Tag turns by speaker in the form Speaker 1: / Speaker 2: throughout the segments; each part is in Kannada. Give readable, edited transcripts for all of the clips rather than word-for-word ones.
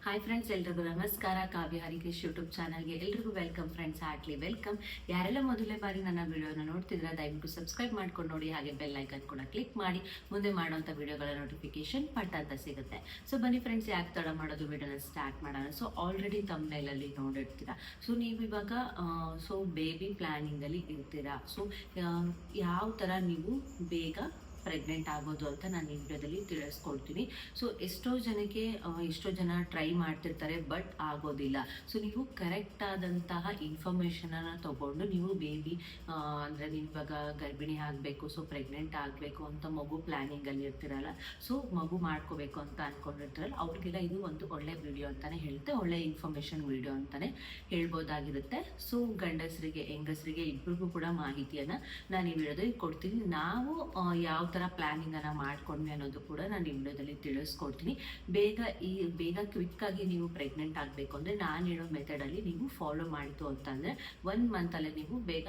Speaker 1: ಹಾಯ್ ಫ್ರೆಂಡ್ಸ್, ಎಲ್ರಿಗೂ ನಮಸ್ಕಾರ. ಕಾವ್ಯ ಹರಿಕೇಶ್ ಯೂಟ್ಯೂಬ್ ಚಾನಲ್ಗೆ ಎಲ್ರಿಗೂ ವೆಲ್ಕಮ್ ಫ್ರೆಂಡ್ಸ್, ಹಾರ್ಟ್ಲಿ ವೆಲ್ಕಮ್. ಯಾರೆಲ್ಲ ಮೊದಲೇ ಬಾರಿ ನನ್ನ ವಿಡಿಯೋನ ನೋಡ್ತಿದ್ರೆ ದಯವಿಟ್ಟು ಸಬ್ಸ್ಕ್ರೈಬ್ ಮಾಡ್ಕೊಂಡು ನೋಡಿ, ಹಾಗೆ ಬೆಲ್ ಐಕನ್ ಕೂಡ ಕ್ಲಿಕ್ ಮಾಡಿ ಮುಂದೆ ಮಾಡುವಂಥ ವಿಡಿಯೋಗಳ ನೋಟಿಫಿಕೇಶನ್ ಪಟ್ ಅಂತ ಸಿಗುತ್ತೆ. ಸೊ ಬನ್ನಿ ಫ್ರೆಂಡ್ಸ್, ಯಾಕೆ ತಡ ಮಾಡೋದು, ವಿಡಿಯೋನ ಸ್ಟಾರ್ಟ್ ಮಾಡೋಣ. ಸೊ ಆಲ್ರೆಡಿ ತಮ್ಮನೇಲಲ್ಲಿ ನೋಡಿರ್ತೀರಾ. ಸೊ ನೀವು ಇವಾಗ ಬೇಬಿ ಪ್ಲಾನಿಂಗಲ್ಲಿ ಇರ್ತೀರಾ. ಸೊ ಯಾವ ಥರ ನೀವು ಬೇಗ ಪ್ರೆಗ್ನೆಂಟ್ ಆಗೋದು ಅಂತ ನಾನು ಈ ವಿಡಿಯೋದಲ್ಲಿ ತಿಳಿಸ್ಕೊಡ್ತೀನಿ. ಸೊ ಎಷ್ಟೋ ಜನ ಟ್ರೈ ಮಾಡ್ತಿರ್ತಾರೆ, ಬಟ್ ಆಗೋದಿಲ್ಲ. ಸೊ ನೀವು ಕರೆಕ್ಟ್ ಆದಂತಹ ಇನ್ಫಾರ್ಮೇಷನನ್ನು ತಗೊಂಡು ನೀವು ಬೇಬಿ ಅಂದರೆ ನೀವು ಇವಾಗ ಗರ್ಭಿಣಿ ಆಗಬೇಕು, ಸೊ ಪ್ರೆಗ್ನೆಂಟ್ ಆಗಬೇಕು ಅಂತ ಮಗು ಪ್ಲ್ಯಾನಿಂಗಲ್ಲಿ ಇರ್ತಿರಲ್ಲ, ಸೊ ಮಗು ಮಾಡ್ಕೋಬೇಕು ಅಂತ ಅಂದ್ಕೊಂಡಿರ್ತಾರಲ್ಲ, ಅವ್ರಿಗೆಲ್ಲ ಇದು ಒಂದು ಒಳ್ಳೆ ವಿಡಿಯೋ ಅಂತಲೇ ಹೇಳುತ್ತೆ, ಒಳ್ಳೆ ಇನ್ಫಾರ್ಮೇಷನ್ ವಿಡಿಯೋ ಅಂತಲೇ ಹೇಳ್ಬೋದಾಗಿರುತ್ತೆ. ಸೊ ಗಂಡಸರಿಗೆ ಹೆಂಗಸರಿಗೆ ಇಬ್ಬರಿಗೂ ಕೂಡ ಮಾಹಿತಿಯನ್ನು ನಾನು ಈ ವಿಡಿಯೋದಲ್ಲಿ ಕೊಡ್ತೀನಿ. ನಾವು ಯಾವ ಥರ ಪ್ಲ್ಯಾನಿಂಗನ್ನು ಮಾಡ್ಕೊಂಡ್ವಿ ಅನ್ನೋದು ಕೂಡ ನಾನು ಈ ವಿಡಿಯೋದಲ್ಲಿ ತಿಳಿಸ್ಕೊಡ್ತೀನಿ. ಬೇಗ ಕ್ವಿಕ್ಕಾಗಿ ನೀವು ಪ್ರೆಗ್ನೆಂಟ್ ಆಗಬೇಕು ಅಂದರೆ ನಾನು ಹೇಳೋ ಮೆಥಡಲ್ಲಿ ನೀವು ಫಾಲೋ ಮಾಡಿತು ಅಂತಂದರೆ 1 ಮಂತಲ್ಲೇ ನೀವು ಬೇಗ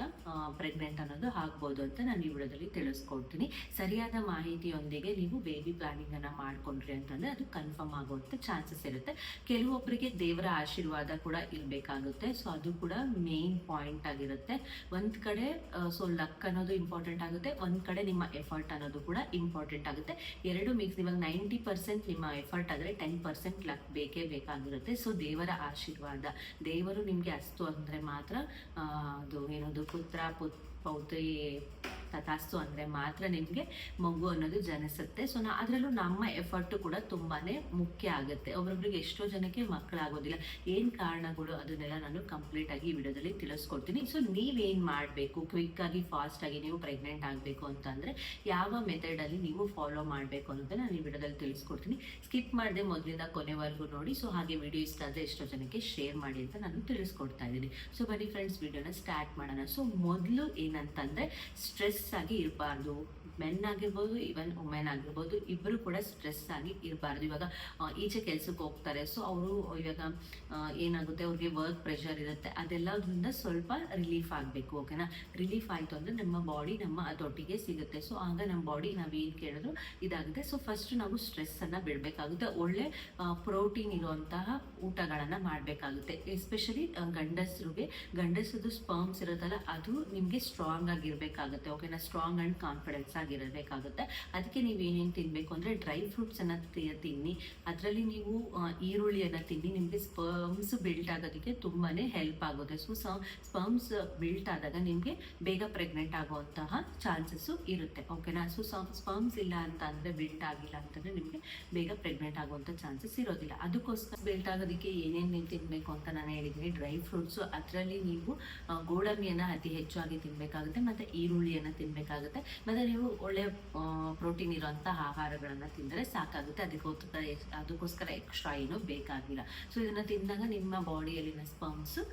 Speaker 1: ಪ್ರೆಗ್ನೆಂಟ್ ಅನ್ನೋದು ಆಗ್ಬೋದು ಅಂತ ನಾನು ಈ ವಿಡಿಯೋದಲ್ಲಿ ತಿಳಿಸ್ಕೊಡ್ತೀನಿ. ಸರಿಯಾದ ಮಾಹಿತಿಯೊಂದಿಗೆ ನೀವು ಬೇಬಿ ಪ್ಲ್ಯಾನಿಂಗನ್ನು ಮಾಡ್ಕೊಂಡ್ರಿ ಅಂತಂದರೆ ಅದು ಕನ್ಫರ್ಮ್ ಆಗುವಂಥ ಚಾನ್ಸಸ್ ಇರುತ್ತೆ. ಕೆಲವೊಬ್ಬರಿಗೆ ದೇವರ ಆಶೀರ್ವಾದ ಕೂಡ ಇರಬೇಕಾಗುತ್ತೆ. ಸೊ ಅದು ಕೂಡ ಮೇನ್ ಪಾಯಿಂಟ್ ಆಗಿರುತ್ತೆ. ಒಂದು ಕಡೆ ಲಕ್ ಅನ್ನೋದು ಇಂಪಾರ್ಟೆಂಟ್ ಆಗುತ್ತೆ, ಒಂದು ಕಡೆ ನಿಮ್ಮ ಎಫರ್ಟ್ ಅನ್ನೋದು ಕೂಡ ಇಂಪಾರ್ಟೆಂಟ್ ಆಗುತ್ತೆ. ಎರಡು ಮಿಕ್ಸ್. ಇವಾಗ 90% ನಿಮ್ಮ ಎಫರ್ಟ್ ಆದರೆ 10% ಲಕ್ ಬೇಕೇ ಬೇಕಾಗಿರುತ್ತೆ. ಸೊ ದೇವರ ಆಶೀರ್ವಾದ, ದೇವರು ನಿಮಗೆ ಅಸ್ತು ಅಂದರೆ ಮಾತ್ರ ಅದು ಏನದು ಪೌತ್ರಿ ತಥಾಸ್ತು ಅಂದರೆ ಮಾತ್ರ ನಿಮಗೆ ಮಗು ಅನ್ನೋದು ಜನಿಸುತ್ತೆ. ಸೊ ಅದರಲ್ಲೂ ನಮ್ಮ ಎಫರ್ಟು ಕೂಡ ತುಂಬಾ ಮುಖ್ಯ ಆಗುತ್ತೆ. ಒಬ್ಬೊಬ್ರಿಗೆ ಎಷ್ಟೋ ಜನಕ್ಕೆ ಮಕ್ಕಳಾಗೋದಿಲ್ಲ. ಏನು ಕಾರಣಗಳು ಅದನ್ನೆಲ್ಲ ನಾನು ಕಂಪ್ಲೀಟಾಗಿ ಈ ವಿಡಿಯೋದಲ್ಲಿ ತಿಳಿಸ್ಕೊಡ್ತೀನಿ. ಸೊ ನೀವೇನು ಮಾಡಬೇಕು, ಕ್ವಿಕ್ಕಾಗಿ ಫಾಸ್ಟಾಗಿ ನೀವು ಪ್ರೆಗ್ನೆಂಟ್ ಆಗಬೇಕು ಅಂತಂದರೆ ಯಾವ ಮೆಥಡಲ್ಲಿ ನೀವು ಫಾಲೋ ಮಾಡಬೇಕು ಅನ್ನೋದನ್ನ ನಾನು ಈ ವಿಡಿಯೋದಲ್ಲಿ ತಿಳಿಸ್ಕೊಡ್ತೀನಿ. ಸ್ಕಿಪ್ ಮಾಡದೆ ಮೊದಲಿಂದ ಕೊನೆವರೆಗೂ ನೋಡಿ. ಸೊ ಹಾಗೆ ವಿಡಿಯೋ ಇಷ್ಟ ಆದರೆ ಎಷ್ಟೋ ಜನಕ್ಕೆ ಶೇರ್ ಮಾಡಿ ಅಂತ ನಾನು ತಿಳಿಸ್ಕೊಡ್ತಾ ಇದ್ದೀನಿ. ಸೊ ಬನ್ನಿ ಫ್ರೆಂಡ್ಸ್, ವಿಡಿಯೋನ ಸ್ಟಾರ್ಟ್ ಮಾಡೋಣ. ಸೊ ಮೊದಲು ಏನಂತಂದರೆ ಸ್ಟ್ರೆಸ್ ಆಗಿ ಇರಬಾರ್ದು. ಮೆನ್ ಆಗಿರ್ಬೋದು, ಈವನ್ ವುಮೆನ್ ಆಗಿರ್ಬೋದು, ಇಬ್ಬರು ಕೂಡ ಸ್ಟ್ರೆಸ್ ಆಗಿ ಇರಬಾರ್ದು. ಇವಾಗ ಈಚೆ ಕೆಲ್ಸಕ್ಕೆ ಹೋಗ್ತಾರೆ, ಸೊ ಅವರು ಇವಾಗ ಏನಾಗುತ್ತೆ, ಅವ್ರಿಗೆ ವರ್ಕ್ ಪ್ರೆಷರ್ ಇರುತ್ತೆ, ಅದೆಲ್ಲದ್ರಿಂದ ಸ್ವಲ್ಪ ರಿಲೀಫ್ ಆಗಬೇಕು. ಓಕೆನಾ? ರಿಲೀಫ್ ಆಯಿತು ಅಂದರೆ ನಮ್ಮ ಬಾಡಿ ನಮ್ಮ ಅದೊಟ್ಟಿಗೆ ಸಿಗುತ್ತೆ. ಸೊ ಆಗ ನಮ್ಮ ಬಾಡಿ ನಾವೇನು ಕೇಳಿದ್ರು ಇದಾಗುತ್ತೆ. ಸೊ ಫಸ್ಟ್ ನಾವು ಸ್ಟ್ರೆಸ್ಸನ್ನು ಬಿಡಬೇಕಾಗುತ್ತೆ. ಒಳ್ಳೆ ಪ್ರೋಟೀನ್ ಇರುವಂತಹ ಊಟಗಳನ್ನು ಮಾಡಬೇಕಾಗುತ್ತೆ. ಎಸ್ಪೆಷಲಿ ಗಂಡಸರದು ಸ್ಪರ್ಮ್ಸ್ ಇರುತ್ತಲ್ಲ, ಅದು ನಿಮಗೆ ಸ್ಟ್ರಾಂಗ್ ಆಗಿರಬೇಕಾಗುತ್ತೆ. ಓಕೆನಾ? ಸ್ಟ್ರಾಂಗ್ ಆ್ಯಂಡ್ ಕಾನ್ಫಿಡೆನ್ಸ್ ಆಗಿರಬೇಕಾಗುತ್ತೆ. ಅದಕ್ಕೆ ನೀವು ಏನೇನು ತಿನ್ನಬೇಕು ಅಂದರೆ ಡ್ರೈ ಫ್ರೂಟ್ಸನ್ನು ತಿನ್ನಿ. ಅದರಲ್ಲಿ ನೀವು ಈರುಳ್ಳಿಯನ್ನು ತಿನ್ನಿ. ನಿಮಗೆ ಸ್ಪರ್ಮ್ಸ್ ಬಿಲ್ಟ್ ಆಗೋದಕ್ಕೆ ತುಂಬಾ ಹೆಲ್ಪ್ ಆಗುತ್ತೆ. ಸೊ ಸ್ಪರ್ಮ್ಸ್ ಬಿಲ್ಟ್ ಆದಾಗ ನಿಮಗೆ ಬೇಗ ಪ್ರೆಗ್ನೆಂಟ್ ಆಗುವಂತಹ ಚಾನ್ಸಸ್ಸು ಇರುತ್ತೆ. ಓಕೆನಾ? ಸೊ ಸ್ಪರ್ಮ್ಸ್ ಇಲ್ಲ ಅಂತ ಅಂದರೆ, ಬಿಲ್ಟ್ ಆಗಿಲ್ಲ ಅಂತಂದರೆ ನಿಮಗೆ ಬೇಗ ಪ್ರೆಗ್ನೆಂಟ್ ಆಗುವಂಥ ಚಾನ್ಸಸ್ ಇರೋದಿಲ್ಲ. ಅದಕ್ಕೋಸ್ಕರ ಬಿಲ್ಟ್ ಆಗೋದಕ್ಕೆ ಏನೇನು ನೀವು ತಿನ್ನಬೇಕು ಅಂತ ನಾನು ಹೇಳಿದ್ದೀನಿ. ಡ್ರೈ ಫ್ರೂಟ್ಸು, ಅದರಲ್ಲಿ ನೀವು ಗೋಡಂಬಿಯನ್ನು ಅತಿ ಹೆಚ್ಚಾಗಿ ತಿನ್ನಬೇಕಾಗುತ್ತೆ, ಮತ್ತು ಈರುಳ್ಳಿಯನ್ನು ತಿನ್ನಬೇಕಾಗುತ್ತೆ, ಮತ್ತು ನೀವು ಒಳ್ಳೆ ಪ್ರೋಟೀನ್ ಇರುವಂಥ ಆಹಾರಗಳನ್ನು ತಿಂದರೆ ಸಾಕಾಗುತ್ತೆ. ಅದಕ್ಕೋಸ್ಕರ ಎಕ್ಸ್ಟ್ರಾ ಏನೂ ಬೇಕಾಗಿಲ್ಲ. ಸೊ ಇದನ್ನು ತಿಂದಾಗ ನಿಮ್ಮ ಬಾಡಿಯಲ್ಲಿನ ಸ್ಪರ್ಮ್ಸು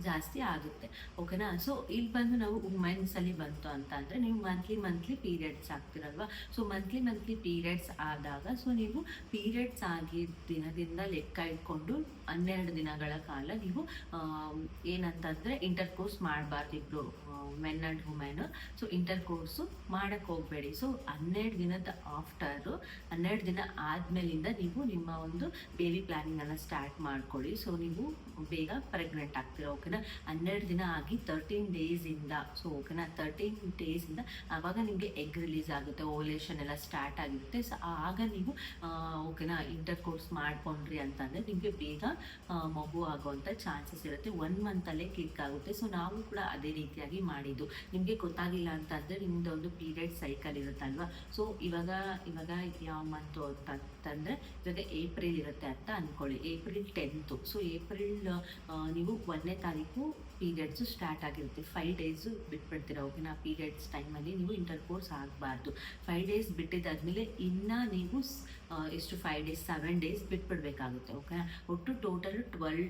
Speaker 1: ಜಾಸ್ತಿ ಆಗುತ್ತೆ. ಓಕೆನಾ? ಸೊ ಇಲ್ಲಿ ಬಂದು ನಾವು ವುಮೆನ್ಸಲ್ಲಿ ಬಂತು ಅಂತ ಅಂದರೆ, ನೀವು ಮಂತ್ಲಿ ಪೀರಿಯಡ್ಸ್ ಆಗ್ತಿರಲ್ವ. ಸೊ ಮಂತ್ಲಿ ಪೀರಿಯಡ್ಸ್ ಆದಾಗ, ಸೊ ನೀವು ಪೀರಿಯಡ್ಸ್ ಆಗಿ ದಿನದಿಂದ ಲೆಕ್ಕ ಇಟ್ಕೊಂಡು 12 ದಿನಗಳ ಕಾಲ ನೀವು ಏನಂತಂದರೆ ಇಂಟರ್ಕೋರ್ಸ್ ಮಾಡಬಾರ್ದು. ಇಬ್ಬರು ಮೆನ್ ಆ್ಯಂಡ್ ವುಮೆನ್. ಸೊ ಇಂಟರ್ಕೋರ್ಸು ಮಾಡೋಕ್ಕೆ ಹೋಗಬೇಡಿ. ಸೊ 12 ದಿನದ ಆಫ್ಟರು, 12 ದಿನ ಆದಮೇಲಿಂದ ನೀವು ನಿಮ್ಮ ಒಂದು ಬೇಬಿ ಪ್ಲ್ಯಾನಿಂಗನ್ನು ಸ್ಟಾರ್ಟ್ ಮಾಡ್ಕೊಳ್ಳಿ. ಸೊ ನೀವು ಬೇಗ ಪ್ರೆಗ್ನೆಂಟ್ ಆಗ್ತೀರ. ಓಕೆನಾ? 12 ದಿನ ಆಗಿ 13 ಡೇಸಿಂದ, ಸೊ ಓಕೆನಾ, 13 ಡೇಸಿಂದ ಆವಾಗ ನಿಮಗೆ ಎಗ್ ರಿಲೀಸ್ ಆಗುತ್ತೆ, ಓವ್ಯುಲೇಷನ್ ಎಲ್ಲ ಸ್ಟಾರ್ಟ್ ಆಗಿರುತ್ತೆ. ಸೊ ಆಗ ನೀವು ಓಕೆನಾ ಇಂಟರ್ಕೋರ್ಸ್ ಮಾಡ್ಕೊಂಡ್ರಿ ಅಂತಂದರೆ ನಿಮಗೆ ಬೇಗ ಮಗು ಆಗುವಂಥ ಚಾನ್ಸಸ್ ಇರುತ್ತೆ. 1 ಮಂತಲ್ಲೇ ಕ್ಲಿಕ್ ಆಗುತ್ತೆ. ಸೊ ನಾವು ಕೂಡ ಅದೇ ರೀತಿಯಾಗಿ ಮಾಡಿದ್ದು. ನಿಮಗೆ ಗೊತ್ತಾಗಿಲ್ಲ ಅಂತಂದರೆ, ನಿಮ್ಮದು ಒಂದು ಪೀರಿಯಡ್ ಸೈಕಲ್ ಇರುತ್ತಲ್ವ. ಸೊ ಇವಾಗ ಯಾವ ಮಂತು ಅಂತಂದರೆ, ಇವಾಗ ಏಪ್ರಿಲ್ ಇರುತ್ತೆ ಅಂತ ಅಂದ್ಕೊಳ್ಳಿ. April 10th. ಸೊ ಏಪ್ರಿಲ್ ನೀವು 1ನೇ ತಾರೀಕು ಪೀರಿಯಡ್ಸು ಸ್ಟಾರ್ಟ್ ಆಗಿರುತ್ತೆ. 5 ಡೇಸು ಬಿಟ್ಬಿಡ್ತೀರ. ಓಕೆನಾ? ಪೀರಿಯಡ್ಸ್ ಟೈಮಲ್ಲಿ ನೀವು ಇಂಟರ್ಕೋರ್ಸ್ ಆಗಬಾರ್ದು. 5 ಡೇಸ್ ಬಿಟ್ಟಿದ್ದಾದಮೇಲೆ ಇನ್ನು ನೀವು ಎಷ್ಟು 5 ಡೇಸ್ 7 ಡೇಸ್ ಬಿಟ್ಬಿಡ್ಬೇಕಾಗುತ್ತೆ. ಓಕೆನಾ? ಒಟ್ಟು ಟೋಟಲ್ 12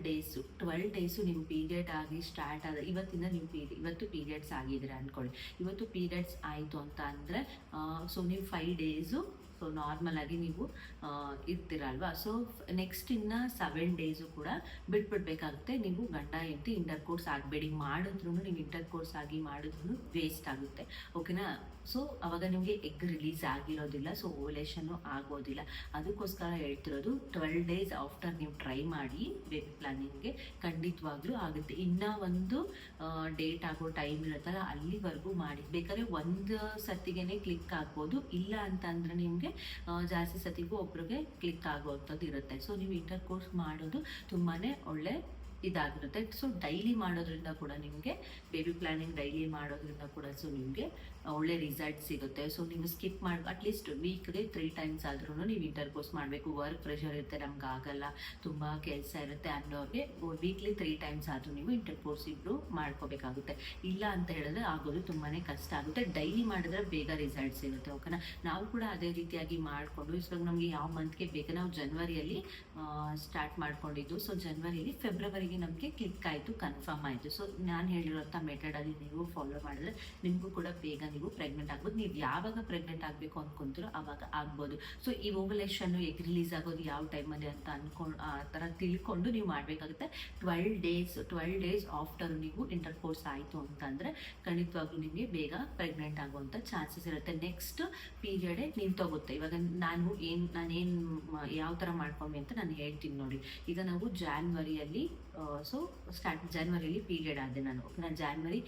Speaker 1: ಡೇಸು ನಿಮ್ಮ ಪೀರಿಯಡ್ ಆಗಿ ಸ್ಟಾರ್ಟ್ ಆದ ಇವತ್ತಿಂದ ನೀವು ಇವತ್ತು ಪೀರಿಯಡ್ಸ್ ಆಗಿದ್ದೀರ ಅಂದ್ಕೊಳ್ಳಿ. ಇವತ್ತು ಪೀರಿಯಡ್ಸ್ ಆಯಿತು ಅಂತ ಅಂದರೆ, ಸೊ ನೀವು 5 ಡೇಸು ಸೊ ನಾರ್ಮಲ್ ಆಗಿ ನೀವು ಇರ್ತೀರಲ್ವಾ. ಸೊ ನೆಕ್ಸ್ಟ್ ಇನ್ನು 7 ಡೇಸು ಕೂಡ ಬಿಟ್ಬಿಡ್ಬೇಕಾಗುತ್ತೆ. ನೀವು ಗಂಡ ಹೆಂಡತಿ ಇಂಟರ್ಕೋರ್ಸ್ ಆಗಬೇಡಿ. ಮಾಡಿದ್ರು ನೀವು ಇಂಟರ್ಕೋರ್ಸ್ ಆಗಿ ಮಾಡಿದ್ರು ವೇಸ್ಟ್ ಆಗುತ್ತೆ. ಓಕೆನಾ? ಸೊ ಅವಾಗ ನಿಮಗೆ ಎಗ್ ರಿಲೀಸ್ ಆಗಿರೋದಿಲ್ಲ, ಸೊ ಓವ್ಯುಲೇಷನ್ನು ಆಗೋದಿಲ್ಲ. ಅದಕ್ಕೋಸ್ಕರ ಹೇಳ್ತಿರೋದು 12 ಡೇಸ್ ಆಫ್ಟರ್ ನೀವು ಟ್ರೈ ಮಾಡಿ ಬೇಬಿ ಪ್ಲಾನಿಂಗ್ಗೆ, ಖಂಡಿತವಾಗ್ಲೂ ಆಗುತ್ತೆ. ಇನ್ನೂ ಒಂದು ಡೇಟ್ ಆಗೋ ಟೈಮ್ ಇರುತ್ತಲ್ಲ ಅಲ್ಲಿವರೆಗೂ ಮಾಡಿ. ಬೇಕಾದ್ರೆ ಒಂದು ಸತಿಗೆ ಕ್ಲಿಕ್ ಆಗ್ಬೋದು, ಇಲ್ಲ ಅಂತಂದರೆ ನಿಮಗೆ ಜಾಸ್ತಿ ಸತಿಗೂ ಒಬ್ರಿಗೆ ಕ್ಲಿಕ್ ಆಗೋವಂಥದ್ದು ಇರುತ್ತೆ. ಸೊ ನೀವು ಇಂಟರ್ ಕೋರ್ಸ್ ಮಾಡೋದು ತುಂಬಾ ಒಳ್ಳೆ ಇದಾಗಿರುತ್ತೆ. ಸೊ ಡೈಲಿ ಮಾಡೋದ್ರಿಂದ ಕೂಡ ನಿಮಗೆ ಬೇಬಿ ಪ್ಲಾನಿಂಗ್ ಡೈಲಿ ಮಾಡೋದ್ರಿಂದ ಕೂಡ ಸೊ ನಿಮಗೆ ಒಳ್ಳೆ ರಿಸಲ್ಟ್ ಸಿಗುತ್ತೆ. ಸೊ ನೀವು ಸ್ಕಿಪ್ ಮಾಡಿ ಅಟ್ಲೀಸ್ಟ್ ವೀಕ್ಗೆ 3 ಟೈಮ್ಸ್ ಆದ್ರೂ ನೀವು ಇಂಟರ್ ಕೋರ್ಸ್ ಮಾಡಬೇಕು. ವರ್ಕ್ ಪ್ರೆಷರ್ ಇರುತ್ತೆ, ನಮ್ಗೆ ಆಗಲ್ಲ, ತುಂಬ ಕೆಲಸ ಇರುತ್ತೆ ಅನ್ನೋರಿಗೆ ವೀಕ್ಲಿ 3 ಟೈಮ್ಸ್ ಆದರೂ ನೀವು ಇಂಟರ್ ಕೋರ್ಸ್ ಇಬ್ಬರು ಮಾಡ್ಕೋಬೇಕಾಗುತ್ತೆ. ಇಲ್ಲ ಅಂತ ಹೇಳಿದ್ರೆ ಆಗೋದು ತುಂಬಾ ಕಷ್ಟ ಆಗುತ್ತೆ. ಡೈಲಿ ಮಾಡಿದ್ರೆ ಬೇಗ ರಿಸಲ್ಟ್ ಸಿಗುತ್ತೆ. ಓಕೆನಾ? ನಾವು ಕೂಡ ಅದೇ ರೀತಿಯಾಗಿ ಮಾಡಿಕೊಂಡು ಇವಾಗ ನಮಗೆ ಯಾವ ಮಂತ್ಗೆ ಬೇಕು, ನಾವು ಜನವರಿಯಲ್ಲಿ ಸ್ಟಾರ್ಟ್ ಮಾಡ್ಕೊಂಡಿದ್ದು. ಸೊ ಜನವರಿಯಲ್ಲಿ ಫೆಬ್ರವರಿಗೆ ನಮಗೆ ಕ್ಲಿಕ್ ಆಯಿತು, ಕನ್ಫರ್ಮ್ ಆಯಿತು. ಸೊ ನಾನು ಹೇಳಿರೋಂಥ ಮೆಥಡಲ್ಲಿ ನೀವು ಫಾಲೋ ಮಾಡಿದ್ರೆ ನಿಮಗೂ ಕೂಡ ಬೇಗ ನೀವು ಪ್ರೆಗ್ನೆಂಟ್ ಆಗ್ಬೋದು. ನೀವು ಯಾವಾಗ ಪ್ರೆಗ್ನೆಂಟ್ ಆಗಬೇಕು ಅಂದ್ಕೊಂತೀರೋ ಆವಾಗ ಆಗ್ಬೋದು. ಸೊ ಈ ಓವ್ಯುಲೇಷನ್ನು ಎಗ್ ರಿಲೀಸ್ ಆಗೋದು ಯಾವ ಟೈಮಲ್ಲಿ ಅಂತ ಆ ಥರ ತಿಳ್ಕೊಂಡು ನೀವು ಮಾಡಬೇಕಾಗುತ್ತೆ. 12 ಡೇಸ್ ಆಫ್ಟರ್ ನೀವು ಇಂಟರ್ ಕೋರ್ಸ್ ಆಯಿತು ಅಂತಂದರೆ ಖಂಡಿತವಾಗ್ಲೂ ನಿಮಗೆ ಬೇಗ ಪ್ರೆಗ್ನೆಂಟ್ ಆಗುವಂಥ ಚಾನ್ಸಸ್ ಇರುತ್ತೆ. ನೆಕ್ಸ್ಟ್ ಪೀರಿಯಡೇ ನೀವು ತಗುತ್ತೆ. ಇವಾಗ ನಾನೇನು ಯಾವ ಥರ ಮಾಡ್ಕೊಂಬಿ ಅಂತ ನಾನು ಹೇಳ್ತೀನಿ ನೋಡಿ. ಈಗ ನಾವು ಜಾನ್ವರಿಯಲ್ಲಿ ಜನವರಿಯಲ್ಲಿ ಪೀರಿಯಡ್ ಆದೆ ನಾನು ಜಾನ್ವರಿ,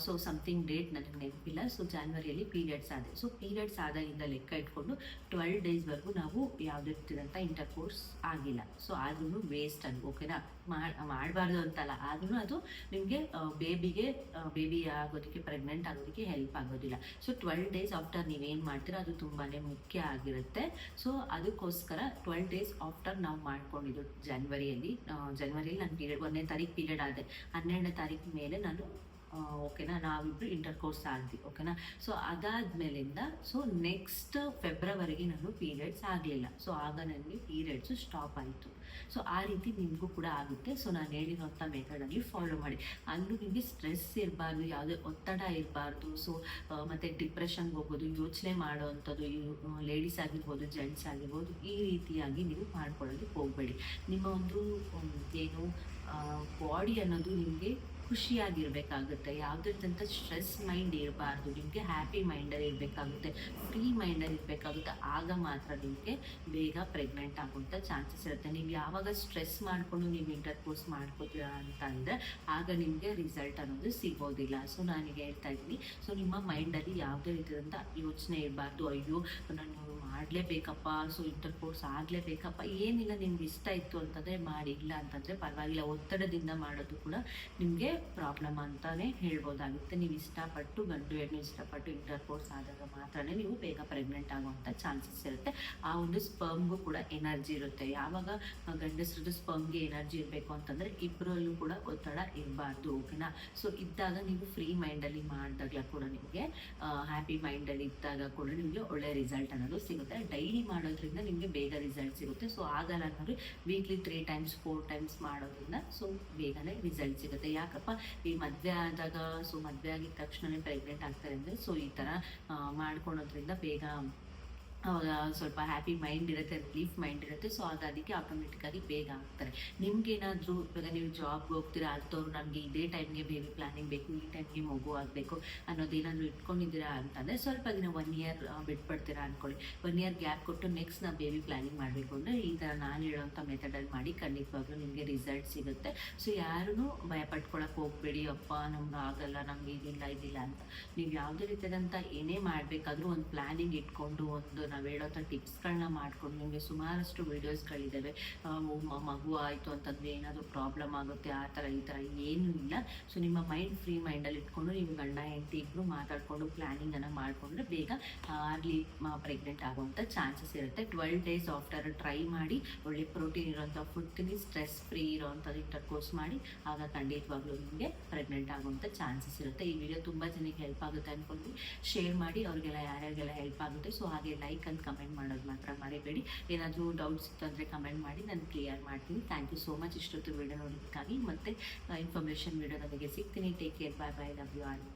Speaker 1: ಸೊ ಸಮಥಿಂಗ್ ಡೇಟ್ ನನಗೆ ನೆನಪಿಲ್ಲ. ಸೊ ಜಾನ್ವರಿಯಲ್ಲಿ ಪೀರಿಯಡ್ಸ್ ಆದೆ. ಸೊ ಪೀರಿಯಡ್ಸ್ ಆದಾಗಿಂದ ಲೆಕ್ಕ ಇಟ್ಕೊಂಡು 12 ಡೇಸ್ವರೆಗೂ ನಾವು ಯಾವುದೇ ರೀತಿಯಾದಂಥ ಇಂಟರ್ ಕೋರ್ಸ್ ಆಗಿಲ್ಲ. ಸೊ ಆದ್ರೂ ವೇಸ್ಟ್ ಅದು. ಓಕೆನಾ? ಮಾಡಬಾರ್ದು ಅಂತಲ್ಲ, ಆದ್ರೂ ಅದು ನಿಮಗೆ ಬೇಬಿ ಆಗೋದಕ್ಕೆ, ಪ್ರೆಗ್ನೆಂಟ್ ಆಗೋದಕ್ಕೆ ಹೆಲ್ಪ್ ಆಗೋದಿಲ್ಲ. ಸೊ 12 ಡೇಸ್ ಆಫ್ಟರ್ ನೀವೇನು ಮಾಡ್ತೀರಾ ಅದು ತುಂಬಾ ಮುಖ್ಯ ಆಗಿರುತ್ತೆ. ಸೊ ಅದಕ್ಕೋಸ್ಕರ 12 ಡೇಸ್ ಆಫ್ಟರ್ ನಾವು ಮಾಡ್ಕೊಂಡಿದ್ದು ಜನವರಿಯಲ್ಲಿ ನಾನು ಪೀರಿಯಡ್ 1ನೇ ತಾರೀಕು ಪೀರಿಯಡ್ ಆದೆ, 12ನೇ ತಾರೀಕು ಮೇಲೆ ನಾನು ಓಕೆನಾ ನಾವಿಬ್ಬರು ಇಂಟರ್ ಕೋರ್ಸ್ ಆದ್ವಿ. ಓಕೆನಾ? ಸೊ ಅದಾದ್ಮೇಲಿಂದ ಸೊ ನೆಕ್ಸ್ಟ್ ಫೆಬ್ರವರಿಗೆ ನಾನು ಪೀರಿಯಡ್ಸ್ ಆಗಲಿಲ್ಲ. ಸೊ ಆಗ ನನಗೆ ಪೀರಿಯಡ್ಸು ಸ್ಟಾಪ್ ಆಯಿತು. ಸೊ ಆ ರೀತಿ ನಿಮಗೂ ಕೂಡ ಆಗುತ್ತೆ. ಸೊ ನಾನು ಹೇಳಿರೋಂಥ ಮೆಥಡಲ್ಲಿ ಫಾಲೋ ಮಾಡಿ. ಅಲ್ಲೂ ನಿಮಗೆ ಸ್ಟ್ರೆಸ್ ಇರಬಾರ್ದು, ಯಾವುದೇ ಒತ್ತಡ ಇರಬಾರ್ದು. ಸೊ ಮತ್ತು ಡಿಪ್ರೆಷನ್ಗೆ ಹೋಗೋದು, ಯೋಚನೆ ಮಾಡೋವಂಥದ್ದು, ಲೇಡೀಸ್ ಆಗಿರ್ಬೋದು, ಜೆಂಟ್ಸ್ ಆಗಿರ್ಬೋದು, ಈ ರೀತಿಯಾಗಿ ನೀವು ಮಾಡ್ಕೊಳ್ಳೋದಕ್ಕೆ ಹೋಗಬೇಡಿ. ನಿಮ್ಮ ಒಂದು ಏನು ಬಾಡಿ ಅನ್ನೋದು ನಿಮಗೆ ಖುಷಿಯಾಗಿರ್ಬೇಕಾಗುತ್ತೆ. ಯಾವುದೇ ರೀತಿಯಂಥ ಸ್ಟ್ರೆಸ್ ಮೈಂಡ್ ಇರಬಾರ್ದು. ನಿಮಗೆ ಹ್ಯಾಪಿ ಮೈಂಡಲ್ಲಿ ಇರಬೇಕಾಗುತ್ತೆ, ಫ್ರೀ ಮೈಂಡಲ್ಲಿ ಇರಬೇಕಾಗುತ್ತೆ. ಆಗ ಮಾತ್ರ ನಿಮಗೆ ಬೇಗ ಪ್ರೆಗ್ನೆಂಟ್ ಆಗುವಂಥ ಚಾನ್ಸಸ್ ಇರುತ್ತೆ. ನೀವು ಯಾವಾಗ ಸ್ಟ್ರೆಸ್ ಮಾಡಿಕೊಂಡು ನೀವು ಇಂಟರ್ ಕೋರ್ಸ್ ಮಾಡ್ಕೋತೀರಾ ಅಂತಂದರೆ ಆಗ ನಿಮಗೆ ರಿಸಲ್ಟ್ ಅನ್ನೋದು ಸಿಗೋದಿಲ್ಲ. ಸೊ ನಾನೀಗ ಹೇಳ್ತಾ ಇದ್ದೀನಿ, ಸೊ ನಿಮ್ಮ ಮೈಂಡಲ್ಲಿ ಯಾವುದೇ ರೀತಿಯಾದಂಥ ಯೋಚನೆ ಇರಬಾರ್ದು. ಅಯ್ಯೋ ನಾನು ಮಾಡಲೇಬೇಕಪ್ಪ, ಸೊ ಇಂಟರ್ ಕೋರ್ಸ್ ಆಗಲೇಬೇಕಪ್ಪ, ಏನಿಲ್ಲ ನಿಮ್ಗೆ ಇಷ್ಟ ಇತ್ತು ಅಂತಂದರೆ ಮಾಡಿ, ಇಲ್ಲ ಅಂತಂದರೆ ಪರವಾಗಿಲ್ಲ. ಒತ್ತಡದಿಂದ ಮಾಡೋದು ಕೂಡ ನಿಮಗೆ ಪ್ರಾಬ್ಲಮ್ ಅಂತಲೇ ಹೇಳ್ಬೋದಾಗುತ್ತೆ. ನೀವು ಇಷ್ಟಪಟ್ಟು ಗಂಡು ಹೆಣ್ಣು ಇಷ್ಟಪಟ್ಟು ಇಂಟರ್ ಕೋರ್ಸ್ ಆದಾಗ ಮಾತ್ರ ನೀವು ಬೇಗ ಪ್ರೆಗ್ನೆಂಟ್ ಆಗುವಂಥ ಚಾನ್ಸಸ್ ಇರುತ್ತೆ. ಆ ಒಂದು ಸ್ಪರ್ಮ್ಗೂ ಕೂಡ ಎನರ್ಜಿ ಇರುತ್ತೆ. ಯಾವಾಗ ಗಂಡಸ್ರದ್ದು ಸ್ಪರ್ಮ್ಗೆ ಎನರ್ಜಿ ಇರಬೇಕು ಅಂತಂದರೆ ಇಬ್ಬರಲ್ಲೂ ಕೂಡ ಒತ್ತಡ ಇರಬಾರ್ದು. ಓಕೆನಾ? ಸೊ ಇದ್ದಾಗ ನೀವು ಫ್ರೀ ಮೈಂಡಲ್ಲಿ ಮಾಡಿದಾಗಲ ಕೂಡ ನಿಮಗೆ ಹ್ಯಾಪಿ ಮೈಂಡಲ್ಲಿ ಇದ್ದಾಗ ಕೂಡ ನಿಮಗೆ ಒಳ್ಳೆ ರಿಸಲ್ಟ್ ಅನ್ನೋದು ಸಿಗುತ್ತೆ. ಡೈಲಿ ಮಾಡೋದ್ರಿಂದ ನಿಮಗೆ ಬೇಗ ರಿಸಲ್ಟ್ ಸಿಗುತ್ತೆ. ಸೊ ಆಗಲ್ಲ ಅನ್ನೋರು ವೀಕ್ಲಿ 3 ಟೈಮ್ಸ್ 4 ಟೈಮ್ಸ್ ಮಾಡೋದ್ರಿಂದ ಸೊ ಬೇಗನೆ ರಿಸಲ್ಟ್ ಸಿಗುತ್ತೆ. ಯಾಕಪ್ಪ ಈ ಮದುವೆ ಆದಾಗ, ಸೊ ಮದುವೆ ಆಗಿದ ತಕ್ಷಣವೇ ಪ್ರೆಗ್ನೆಂಟ್ ಆಗ್ತಾರೆ ಅಂದರೆ ಸೊ ಈ ಥರ ಮಾಡ್ಕೊಳೋದ್ರಿಂದ ಬೇಗ ಅವಾಗ ಸ್ವಲ್ಪ ಹ್ಯಾಪಿ ಮೈಂಡ್ ಇರುತ್ತೆ, ರಿಲೀಫ್ ಮೈಂಡ್ ಇರುತ್ತೆ. ಸೊ ಅದಕ್ಕೆ ಆಟೋಮೆಟಿಕ್ಕಾಗಿ ಬೇಗ ಆಗ್ತಾರೆ. ನಿಮ್ಗೇನಾದರೂ ಇವಾಗ ನೀವು ಜಾಬ್ಗೆ ಹೋಗ್ತೀರಾ ಅಂಥವ್ರು ನನಗೆ ಇದೇ ಟೈಮ್ಗೆ ಬೇಬಿ ಪ್ಲಾನಿಂಗ್ ಬೇಕು, ಈ ಟೈಮ್ಗೆ ಮಗು ಆಗಬೇಕು ಅನ್ನೋದೇನಾದರೂ ಇಟ್ಕೊಂಡಿದ್ದೀರಾ ಅಂತಂದರೆ ಸ್ವಲ್ಪ ದಿನ 1 ಇಯರ್ ಬಿಟ್ಬಿಡ್ತೀರಾ ಅಂದ್ಕೊಳ್ಳಿ. 1 ಇಯರ್ ಗ್ಯಾಪ್ ಕೊಟ್ಟು ನೆಕ್ಸ್ಟ್ ನಾವು ಬೇಬಿ ಪ್ಲಾನಿಂಗ್ ಮಾಡಬೇಕು ಅಂದರೆ ಈ ಥರ ನಾನು ಹೇಳೋವಂಥ ಮೆಥಡಲ್ಲಿ ಮಾಡಿ ಖಂಡಿತವಾಗ್ಲೂ ನಿಮಗೆ ರಿಸಲ್ಟ್ ಸಿಗುತ್ತೆ. ಸೊ ಯಾರೂ ಭಯ ಪಟ್ಕೊಳಕ್ಕೆ ಹೋಗಬೇಡಿ, ಅಪ್ಪ ನಮ್ಗೆ ಆಗಲ್ಲ, ನಮ್ಗೆ ಇದಿಲ್ಲ ಅಂತ. ನೀವು ಯಾವುದೇ ರೀತಿಯಾದಂಥ ಏನೇ ಮಾಡಬೇಕಾದ್ರೂ ಒಂದು ಪ್ಲ್ಯಾನಿಂಗ್ ಇಟ್ಕೊಂಡು, ಒಂದು ನಾವು ಹೇಳೋಂಥ ಟಿಪ್ಸ್ಗಳನ್ನ ಮಾಡ್ಕೊಂಡು, ನಿಮಗೆ ಸುಮಾರಷ್ಟು ವೀಡಿಯೋಸ್ಗಳಿದ್ದಾವೆ. ಮಗು ಆಯಿತು ಅಂತಂದರೆ ಏನಾದರೂ ಪ್ರಾಬ್ಲಮ್ ಆಗುತ್ತೆ, ಆ ಥರ ಈ ಥರ ಏನೂ ಇಲ್ಲ. ಸೊ ನಿಮ್ಮ ಮೈಂಡ್ ಫ್ರೀ ಮೈಂಡಲ್ಲಿ ಇಟ್ಕೊಂಡು ನೀವು ಗಂಡ ಹೆಂಡತಿ ಇಬ್ಬರು ಮಾತಾಡಿಕೊಂಡು ಪ್ಲ್ಯಾನಿಂಗನ್ನು ಮಾಡಿಕೊಂಡ್ರೆ ಬೇಗ ಅರ್ಲಿ ಪ್ರೆಗ್ನೆಂಟ್ ಆಗುವಂಥ ಚಾನ್ಸಸ್ ಇರುತ್ತೆ. 12 ಡೇಸ್ ಆಫ್ಟರ್ ಟ್ರೈ ಮಾಡಿ. ಒಳ್ಳೆ ಪ್ರೋಟೀನ್ ಇರೋಂಥ ಫುಡ್ ತಿನ್ನಿ, ಸ್ಟ್ರೆಸ್ ಫ್ರೀ ಇರೋವಂಥದ್ದು ಇಂಟರ್ ಕೋರ್ಸ್ ಮಾಡಿ. ಆಗ ಖಂಡಿತವಾಗ್ಲೂ ನಿಮಗೆ ಪ್ರೆಗ್ನೆಂಟ್ ಆಗುವಂಥ ಚಾನ್ಸಸ್ ಇರುತ್ತೆ. ಈ ವಿಡಿಯೋ ತುಂಬ ಜನಕ್ಕೆ ಹೆಲ್ಪ್ ಆಗುತ್ತೆ ಅಂದ್ಕೊಂಡು ಶೇರ್ ಮಾಡಿ, ಅವ್ರಿಗೆಲ್ಲ ಯಾರ್ಯಾರಿಗೆಲ್ಲ ಹೆಲ್ಪ್ ಆಗುತ್ತೆ. ಸೊ ಹಾಗೆ ಲೈಕ್ ಅಂತ ಕಮೆಂಟ್ ಮಾಡೋದು ಮಾತ್ರ ಮರಿಬೇಡಿ. ಏನಾದರೂ ಡೌಟ್ಸ್ ಇತ್ತು ಅಂದರೆ ಕಮೆಂಟ್ ಮಾಡಿ, ನಾನು ಕ್ಲಿಯರ್ ಮಾಡ್ತೀನಿ. ಥ್ಯಾಂಕ್ ಯು ಸೋ ಮಚ್ ಇಷ್ಟೊತ್ತು ವಿಡಿಯೋ ನೋಡೋದಕ್ಕಾಗಿ. ಮತ್ತು ಇನ್ಫಾರ್ಮೇಷನ್ ವಿಡಿಯೋ ನನಗೆ ಸಿಗ್ತೀನಿ. Take care, bye bye, love you all.